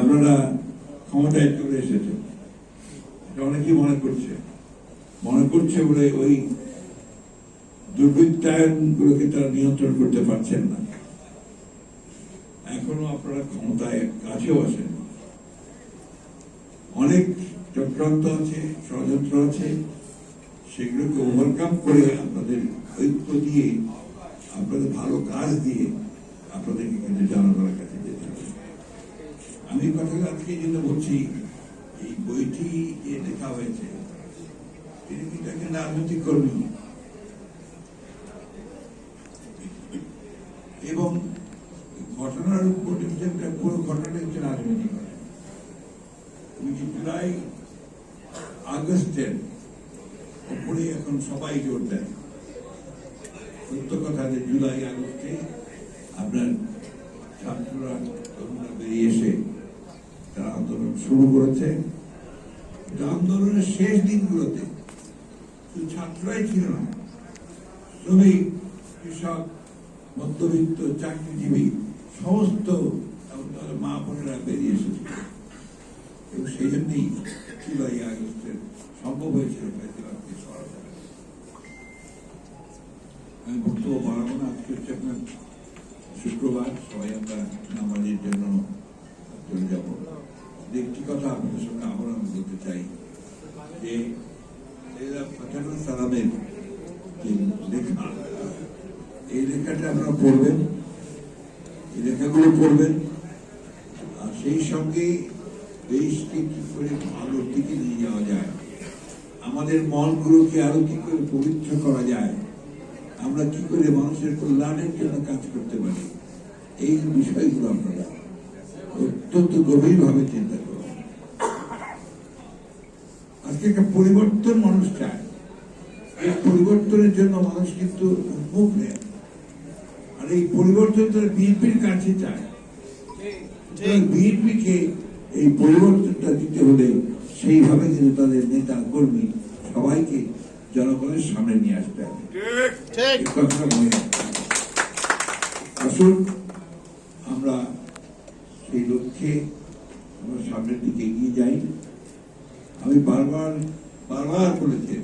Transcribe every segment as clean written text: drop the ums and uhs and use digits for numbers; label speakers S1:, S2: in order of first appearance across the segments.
S1: আপনারা ক্ষমতায় চলে এসেছেন, এটা অনেকেই মনে করছে বলে ওই দুর্বৃত্তায়ন গুলোকে তারা নিয়ন্ত্রণ করতে পারছেন না। এখনো আপনারা ক্ষমতায় কাছেও আসেন, অনেক চক্রান্ত আছে, ষড়যন্ত্র আছে, সেগুলোকে ওভারকাম করে আপনাদের ঐক্য দিয়ে, আপনাদের ভালো কাজ দিয়ে আপনাদেরকে কিন্তু জনগণের কাছে যেতে হবে। আমি কথাটা আজকে যেটা বলছি, এই বইটি যে লেখা হয়েছে তিনি কিন্তু একজন রাজনৈতিক কর্মী এবং ঘটনার উপর পুরো ঘটনা হচ্ছে রাজনৈতিক। জুলাই আগস্টের উপরে এখন সবাই জোর দেন। সত্য কথা যে জুলাই আগস্টে আপনার ছাত্ররা তরুণরা বেরিয়ে এসে তারা আন্দোলন শুরু করেছে। আন্দোলনের শেষ দিনগুলোতে শুধু ছাত্ররাই ছিল না, শ্রমিক, কৃষক, মধ্যবিত্ত, চাকরিজীবী সমস্ত মা বোনেরা বেরিয়ে এসেছিল এবং সেই জন্যই জুলাই আগস্টের সম্ভব হয়েছিল। আমি বক্তব্য বাড়াবো না, আজকে হচ্ছে আপনার শুক্রবার, সবাই আমরা নামাজের জন্য চলে যাব। একটি কথা আপনাদের সঙ্গে আবার আমি বলতে চাই যে সালামের যে লেখা, এই লেখাটা আপনারা পড়বেন, এই লেখাগুলো পড়বেন, আর সেই সঙ্গে দেশকে কি করে ভালোর দিকে নিয়ে যাওয়া যায়, আমাদের মনগুলোকে আরো কি করে পবিত্র করা যায়, আমরা কি করে মানুষের কল্যাণের জন্য কাজ করতে পারি, এই বিষয়গুলো আপনারা অত্যন্ত গভীরভাবে চিন্তা করবেন। আজকে একটা পরিবর্তন মানুষ চায়, এই পরিবর্তনের জন্য মানুষ কিন্তু মুখ নেয়, আর এই পরিবর্তন তারা বিএনপির কাছে চায়। বিএনপিকে এই পরিবর্তনটা দিতে হলে সেইভাবে কিন্তু তাদের নেতা কর্মী সবাইকে জনগণের সামনে নিয়ে আসতে হবে। আসুন আমরা সেই লক্ষ্যে আমরা সামনের দিকে এগিয়ে যাই। আমি বারবার বলেছি,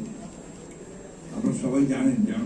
S1: আপনারা সবাই জানেন যে আমরা